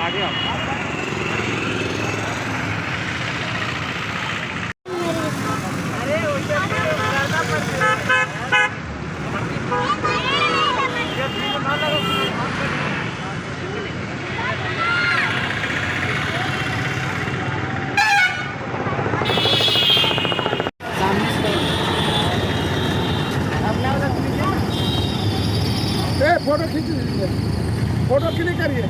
आगे आओ। फोटो खींच लीजिए, फोटो क्लिक करिए।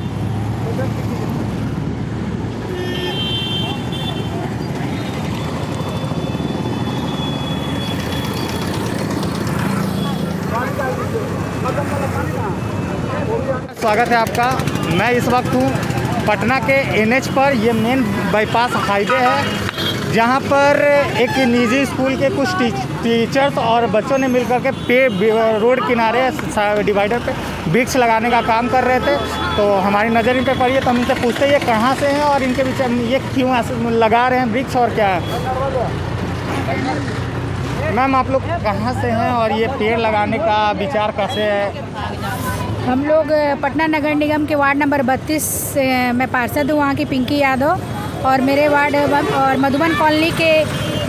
स्वागत है आपका। मैं इस वक्त हूँ पटना के NH पर। ये मेन बाईपास हाईवे है, जहाँ पर एक निजी स्कूल के कुछ टीचर्स और बच्चों ने मिलकर के रोड किनारे डिवाइडर पे वृक्ष लगाने का काम कर रहे थे। तो हमारी नज़र इन पे पड़ी है, तो हम इनसे पूछते हैं ये कहाँ से हैं और इनके बीच ये क्यों लगा रहे हैं वृक्ष और क्या है। मैम, आप लोग कहाँ से हैं और ये पेड़ लगाने का विचार कैसे है? हम लोग पटना नगर निगम के वार्ड नंबर 32 से मैं पार्षद हूँ, वहाँ की पिंकी यादव। और मेरे वार्ड और मधुबन कॉलोनी के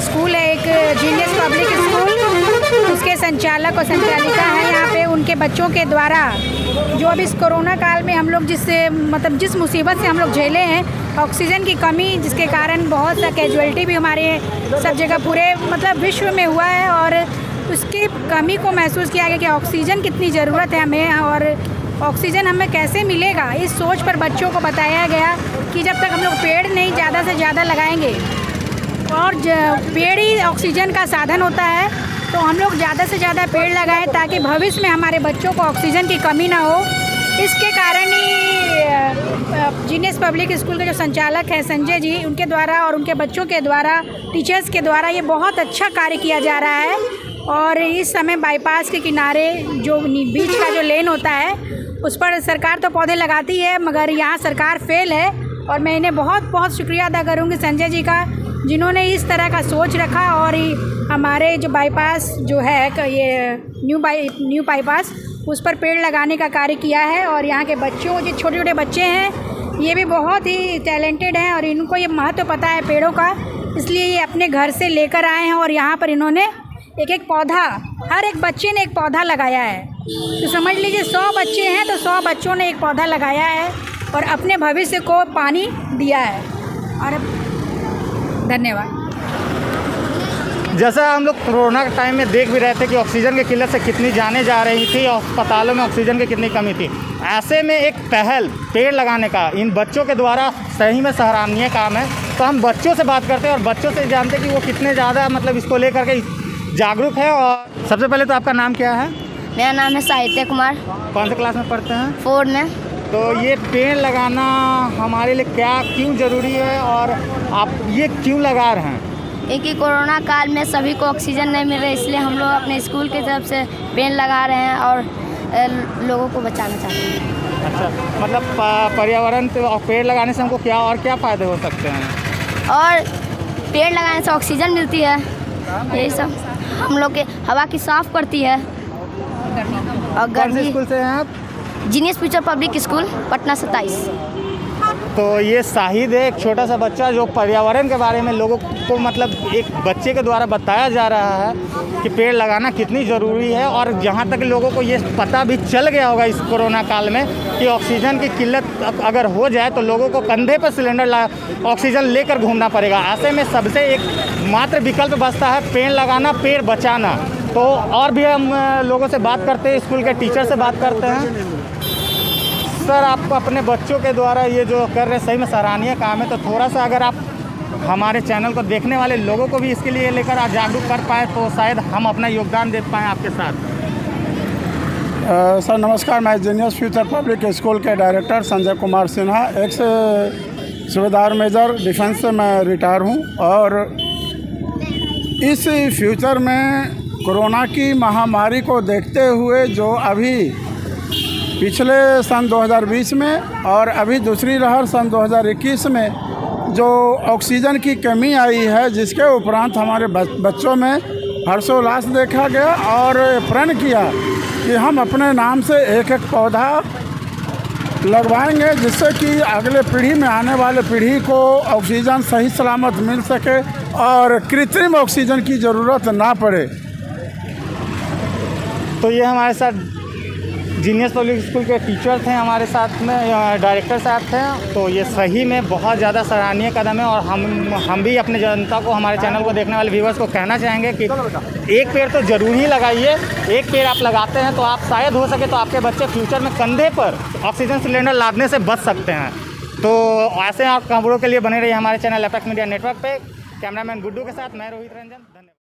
स्कूल है एक जीनियस पब्लिक स्कूल, उसके संचालक और संचालिका हैं यहाँ पे। उनके बच्चों के द्वारा जो अब इस कोरोना काल में हम लोग जिस मुसीबत से हम लोग झेले हैं, ऑक्सीजन की कमी, जिसके कारण बहुत सा कैजुअलिटी भी हमारे सब जगह पूरे विश्व में हुआ है, और उसकी कमी को महसूस किया गया कि ऑक्सीजन कितनी ज़रूरत है हमें और ऑक्सीजन हमें कैसे मिलेगा। इस सोच पर बच्चों को बताया गया कि जब तक हम लोग पेड़ नहीं ज़्यादा से ज़्यादा लगाएंगे, और पेड़ ही ऑक्सीजन का साधन होता है, तो हम लोग ज़्यादा से ज़्यादा पेड़ लगाएं ताकि भविष्य में हमारे बच्चों को ऑक्सीजन की कमी ना हो। इसके कारण ही जीनियस पब्लिक स्कूल के जो संचालक हैं संजय जी, उनके द्वारा और उनके बच्चों के द्वारा, टीचर्स के द्वारा ये बहुत अच्छा कार्य किया जा रहा है। और इस समय बाईपास के किनारे जो बीच का जो लेन होता है, उस पर सरकार तो पौधे लगाती है, मगर यहाँ सरकार फेल है। और मैं इन्हें बहुत बहुत शुक्रिया अदा करूँगी संजय जी का, जिन्होंने इस तरह का सोच रखा और हमारे जो बाईपास जो है ये न्यू बाईपास, उस पर पेड़ लगाने का कार्य किया है। और यहाँ के बच्चों, जो छोटे छोटे बच्चे हैं, ये भी बहुत ही टैलेंटेड हैं और इनको ये महत्व पता है पेड़ों का, इसलिए ये अपने घर से लेकर आए हैं और यहाँ पर इन्होंने एक एक पौधा, हर एक बच्चे ने एक पौधा लगाया है। तो समझ लीजिए 100 बच्चे हैं तो 100 बच्चों ने एक पौधा लगाया है और अपने भविष्य को पानी दिया है। और धन्यवाद। जैसा हम लोग कोरोना के टाइम में देख भी रहे थे कि ऑक्सीजन की किल्लत से कितनी जानें जा रही थी, अस्पतालों में ऑक्सीजन की कितनी कमी थी, ऐसे में एक पहल पेड़ लगाने का इन बच्चों के द्वारा सही में सराहनीय काम है। तो हम बच्चों से बात करते हैं और बच्चों से जानते हैं कि वो कितने ज़्यादा इसको लेकर के जागरूक है। और सबसे पहले तो आपका नाम क्या है? मेरा नाम है साहित्य कुमार। कौन से क्लास में पढ़ते हैं? 4 में। तो ये पेड़ लगाना हमारे लिए क्यों ज़रूरी है और आप ये क्यों लगा रहे हैं? क्योंकि कोरोना काल में सभी को ऑक्सीजन नहीं मिल रहा है, इसलिए हम लोग अपने स्कूल की तरफ से पेड़ लगा रहे हैं और लोगों को बचाना चाहते हैं। अच्छा, पर्यावरण और पेड़ लगाने से हमको क्या फ़ायदे हो सकते हैं? और पेड़ लगाने से ऑक्सीजन मिलती है, यही सब हम लोग के हवा की साफ़ करती है। और कौन से स्कूल से हैं आप? Genius future public school, Patna 27। तो ये शाहिद है, एक छोटा सा बच्चा जो पर्यावरण के बारे में लोगों को एक बच्चे के द्वारा बताया जा रहा है कि पेड़ लगाना कितनी ज़रूरी है। और जहाँ तक लोगों को ये पता भी चल गया होगा इस कोरोना काल में कि ऑक्सीजन की किल्लत अगर हो जाए तो लोगों को कंधे पर सिलेंडर ऑक्सीजन लेकर घूमना पड़ेगा। ऐसे में सबसे एक मात्र विकल्प बचता है पेड़ लगाना, पेड़ बचाना। तो और भी हम लोगों से बात करते हैं, स्कूल के टीचर से बात करते हैं। सर, आप अपने बच्चों के द्वारा ये जो कर रहे हैं सही में सराहनीय काम है, तो थोड़ा सा अगर आप हमारे चैनल को देखने वाले लोगों को भी इसके लिए लेकर जागरूक कर पाए तो शायद हम अपना योगदान दे पाएँ आपके साथ। सर नमस्कार, मैं जीनियस फ्यूचर पब्लिक स्कूल के डायरेक्टर संजय कुमार सिन्हा, एक्स सूबेदार मेजर डिफेंस से मैं रिटायर हूँ। और इस फ्यूचर में कोरोना की महामारी को देखते हुए जो अभी पिछले सन 2020 में और अभी दूसरी लहर सन 2021 में जो ऑक्सीजन की कमी आई है, जिसके उपरांत हमारे बच्चों में हर्षोल्लास देखा गया और प्रण किया कि हम अपने नाम से एक एक पौधा लगवाएंगे, जिससे कि अगले पीढ़ी में आने वाले पीढ़ी को ऑक्सीजन सही सलामत मिल सके और कृत्रिम ऑक्सीजन की ज़रूरत ना पड़े। तो ये हमारे साथ जीनियस पब्लिक स्कूल के टीचर थे, हमारे साथ में डायरेक्टर साहब थे। तो ये सही में बहुत ज़्यादा सराहनीय कदम है और हम भी अपने जनता को, हमारे चैनल को देखने वाले व्यूवर्स को कहना चाहेंगे कि एक पेड़ तो ज़रूर ही लगाइए। एक पेड़ आप लगाते हैं तो आप शायद हो सके तो आपके बच्चे फ्यूचर में कंधे पर ऑक्सीजन सिलेंडर लादने से बच सकते हैं। तो ऐसे और खबरों के लिए बने रहिए हमारे चैनल एपेक्स मीडिया नेटवर्क पे। कैमरामैन गुड्डू के साथ मैं रोहित रंजन, धन्यवाद।